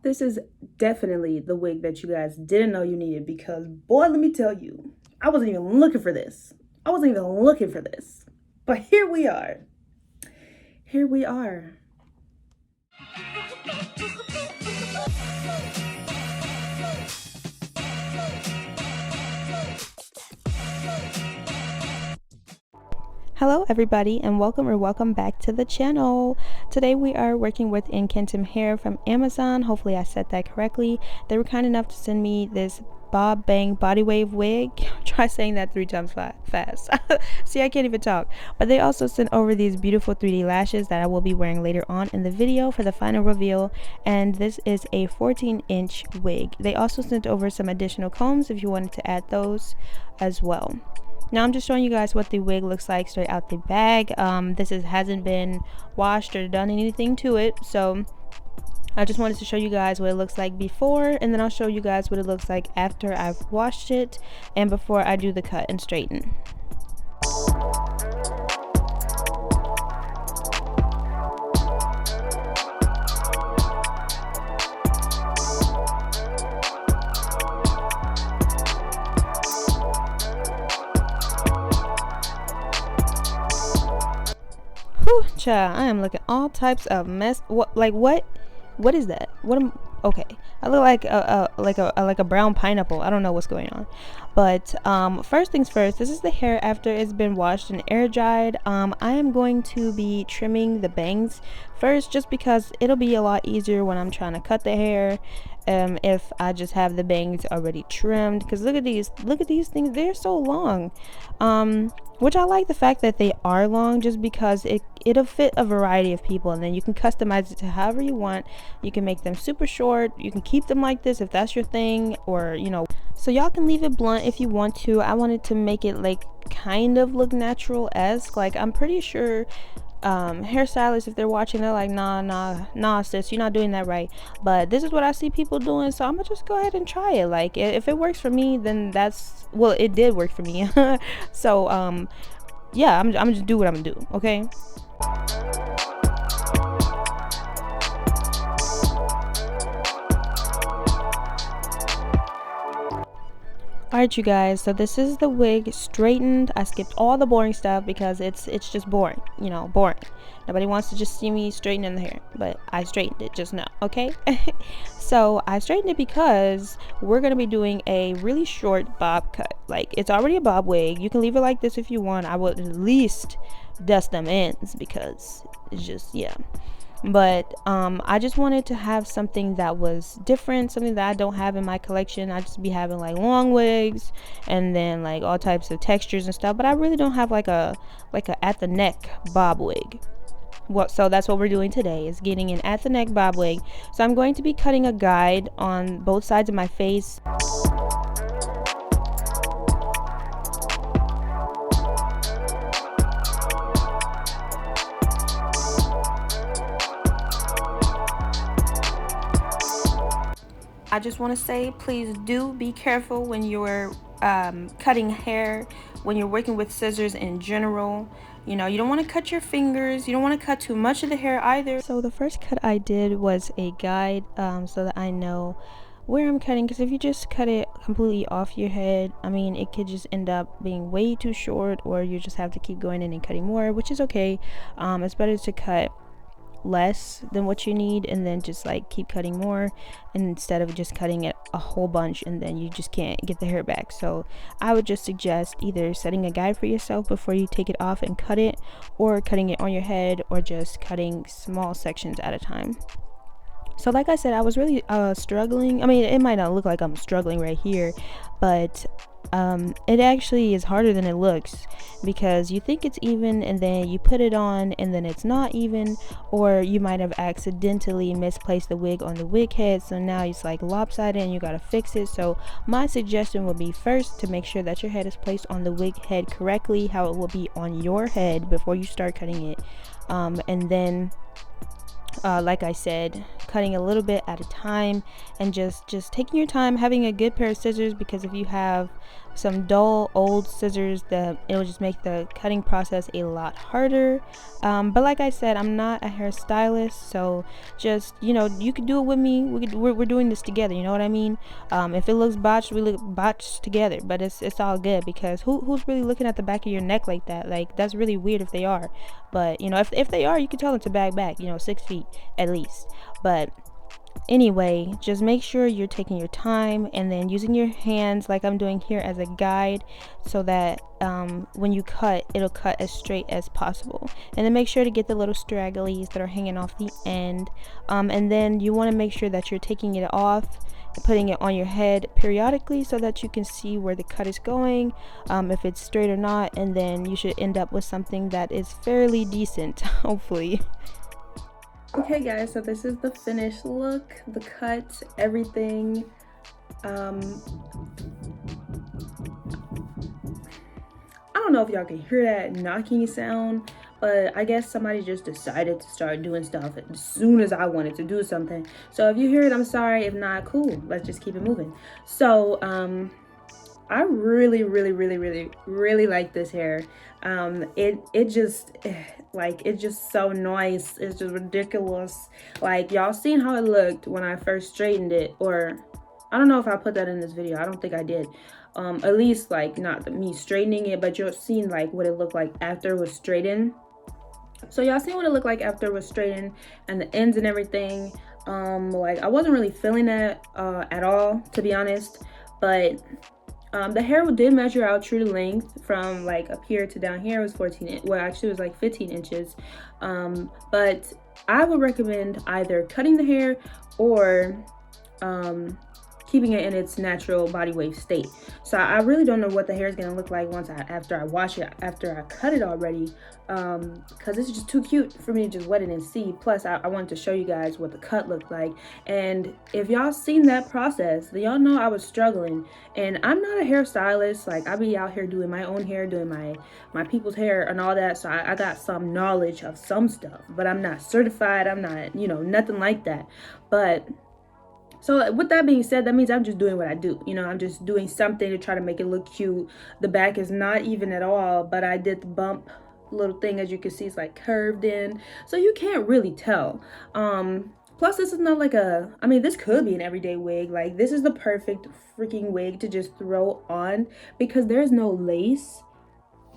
This is definitely the wig that you guys didn't know you needed because, boy, let me tell you, I wasn't even looking for this. I wasn't even looking for this. But here we are. Here we are. Hello everybody and welcome back to the channel. Today we are working with Acantam hair from Amazon. Hopefully I said that correctly. They were kind enough to send me this bob bang body wave wig. Try saying that 3 times fast. See, I can't even talk. But they also sent over these beautiful 3D lashes that I will be wearing later on in the video for the final reveal, and this is a 14-inch wig. They also sent over some additional combs if you wanted to add those as well. Now I'm just showing you guys what the wig looks like straight out the bag. This hasn't been washed or done anything to it, so I just wanted to show you guys what it looks like before, and then I'll show you guys what it looks like after I've washed it and before I do the cut and straighten. Whew, child, I am looking all types of mess. What is that? Okay, I look like a brown pineapple. I don't know what's going on. But first things first, this is the hair after it's been washed and air dried. I am going to be trimming the bangs first, just because it'll be a lot easier when I'm trying to cut the hair if I just have the bangs already trimmed. Because look at these things, they're so long. Which I like the fact that they are long, just because it'll fit a variety of people, and then you can customize it to however you want. You can make them super short, you can keep them like this if that's your thing, or you know, so y'all can leave it blunt if you want to. I wanted to make it like kind of look natural-esque. Like, I'm pretty sure hairstylists, if they're watching, they're like, nah sis, you're not doing that right. But this is what I see people doing, so I'm gonna just go ahead and try it. Like, if it works for me, then that's, well, it did work for me. So yeah, I'm just do what I'm gonna do, okay? Alright you guys, so this is the wig straightened. I skipped all the boring stuff because it's just boring, you know, boring. Nobody wants to just see me straightening the hair, but I straightened it just now, okay? So I straightened it because we're going to be doing a really short bob cut. Like, it's already a bob wig. You can leave it like this if you want. I would at least dust them ends because it's just, yeah. But I just wanted to have something that was different, something that I don't have in my collection. I just be having like long wigs and then like all types of textures and stuff, but I really don't have like a at the neck bob wig. Well, so that's what we're doing today, is getting an at the neck bob wig. So I'm going to be cutting a guide on both sides of my face. I just want to say, please do be careful when you're cutting hair, when you're working with scissors in general. You know, you don't want to cut your fingers, you don't want to cut too much of the hair either. So the first cut I did was a guide, so that I know where I'm cutting, because if you just cut it completely off your head, I mean, it could just end up being way too short, or you just have to keep going in and cutting more, which is okay. It's better to cut less than what you need and then just like keep cutting more, instead of just cutting it a whole bunch and then you just can't get the hair back. So I would just suggest either setting a guide for yourself before you take it off and cut it, or cutting it on your head, or just cutting small sections at a time. So like I said, I was really struggling. I mean, it might not look like I'm struggling right here, but it actually is harder than it looks, because you think it's even and then you put it on and then it's not even, or you might have accidentally misplaced the wig on the wig head, so now it's like lopsided and you gotta fix it. So my suggestion would be first to make sure that your head is placed on the wig head correctly, how it will be on your head before you start cutting it, and then like I said, cutting a little bit at a time, and just taking your time, having a good pair of scissors, because if you have some dull old scissors, that it'll just make the cutting process a lot harder. But like I said, I'm not a hairstylist, so just, you know, you could do it with me. We're doing this together, you know what I mean? If it looks botched, we look botched together, but it's all good, because who's really looking at the back of your neck like that? Like, that's really weird if they are. But, you know, if they are, you can tell them to back, you know, 6 feet at least. But anyway, just make sure you're taking your time, and then using your hands like I'm doing here as a guide, so that when you cut, it'll cut as straight as possible. And then make sure to get the little stragglies that are hanging off the end, and then you want to make sure that you're taking it off, putting it on your head periodically, so that you can see where the cut is going, if it's straight or not, and then you should end up with something that is fairly decent, hopefully. Okay guys, so this is the finished look, the cut, everything. I don't know if y'all can hear that knocking sound, but I guess somebody just decided to start doing stuff as soon as I wanted to do something. So if you hear it, I'm sorry. If not, cool. Let's just keep it moving. So I really like this hair. It just, like, it's just so nice. It's just ridiculous. Like, y'all seen how it looked when I first straightened it, or I don't know if I put that in this video. I don't think I did. At least, like, not me straightening it, but you'll seen like what it looked like after it was straightened. So y'all seen what it looked like after it was straightened, and the ends and everything. Like, I wasn't really feeling that at all, to be honest. But the hair did measure out true to length from like up here to down here. It was 14, well actually it was like 15 inches. But I would recommend either cutting the hair or keeping it in its natural body wave state. So I really don't know what the hair is going to look like after I wash it, after I cut it already, because it's just too cute for me to just wet it and see. Plus I wanted to show you guys what the cut looked like, and if y'all seen that process, then y'all know I was struggling. And I'm not a hairstylist. Like, I be out here doing my own hair, doing my people's hair and all that, so I got some knowledge of some stuff, but I'm not certified. I'm not, you know, nothing like that. But so with that being said, that means I'm just doing what I do. You know, I'm just doing something to try to make it look cute. The back is not even at all, but I did the bump little thing, as you can see, it's like curved in. So you can't really tell. Plus, this is not like I mean, this could be an everyday wig. Like, this is the perfect freaking wig to just throw on, because there's no lace.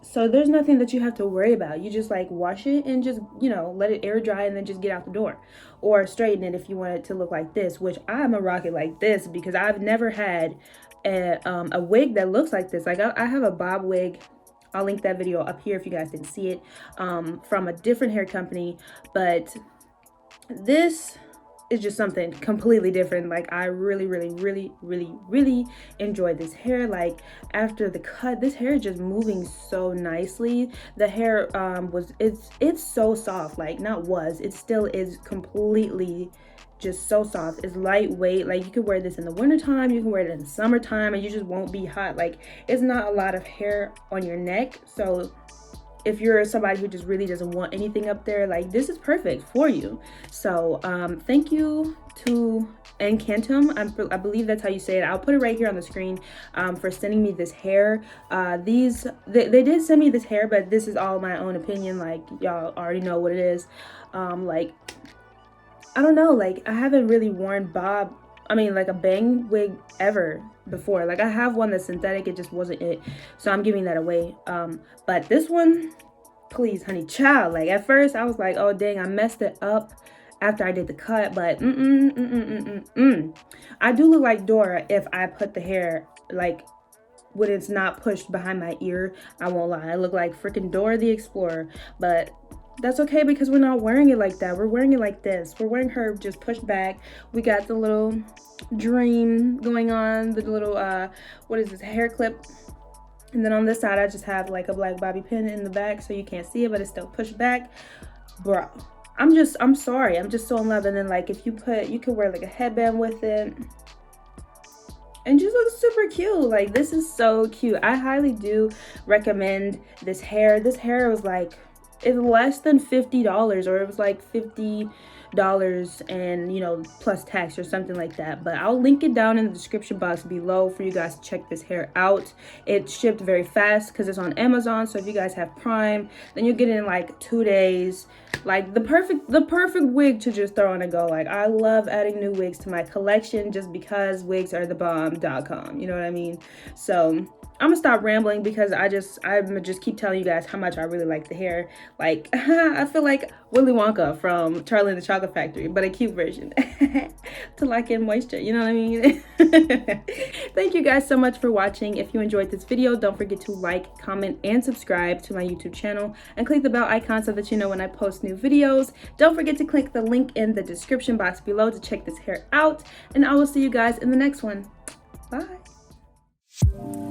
So there's nothing that you have to worry about. You just like wash it and just, you know, let it air dry and then just get out the door. Or straighten it if you want it to look like this, which I'm a rock it like this, because I've never had a wig that looks like this. Like, I have a bob wig. I'll link that video up here if you guys didn't see it, from a different hair company. But this is just something completely different. Like, I really enjoyed this hair. Like, after the cut, this hair is just moving so nicely. The hair it's so soft. Like, it still is completely just so soft. It's lightweight. Like, you could wear this in the wintertime, you can wear it in the summertime, and you just won't be hot. Like, it's not a lot of hair on your neck, so if you're somebody who just really doesn't want anything up there, like, this is perfect for you. So thank you to Acantam, I believe that's how you say it. I'll put it right here on the screen, for sending me this hair. They did send me this hair, but this is all my own opinion. Like, y'all already know what it is. Like, I don't know, like, I haven't really worn like a bang wig ever before. Like, I have one that's synthetic, it just wasn't it, so I'm giving that away. But this one, please, honey child. Like, at first I was like, oh dang, I messed it up after I did the cut, but I do look like Dora if I put the hair, like, when it's not pushed behind my ear. I won't lie, I look like freaking Dora the Explorer. But that's okay, because we're not wearing it like that. We're wearing it like this. We're wearing her just pushed back. We got the little dream going on, the little what is this, hair clip. And then on this side I just have like a black bobby pin in the back, so you can't see it, but it's still pushed back. Bro, I'm sorry, I'm just so in love. And then, like, if you could wear like a headband with it and just look super cute. Like, this is so cute. I highly do recommend this hair. This hair was like, it's less than $50, or it was like 50, and, you know, plus tax or something like that. But I'll link it down in the description box below for you guys to check this hair out. It's shipped very fast because it's on Amazon. So if you guys have Prime, then you'll get it in like 2 days. Like the perfect wig to just throw on and go. Like, I love adding new wigs to my collection just because wigs are the bomb.com. You know what I mean? So I'm gonna stop rambling because I'm gonna just keep telling you guys how much I really like the hair. Like, I feel like Willy Wonka from Charlie and the Chocolate Factory, but a cute version to lock in moisture. You know what I mean? Thank you guys so much for watching. If you enjoyed this video, don't forget to like, comment, and subscribe to my YouTube channel, and click the bell icon so that you know when I post new videos. Don't forget to click the link in the description box below to check this hair out, and I will see you guys in the next one. Bye.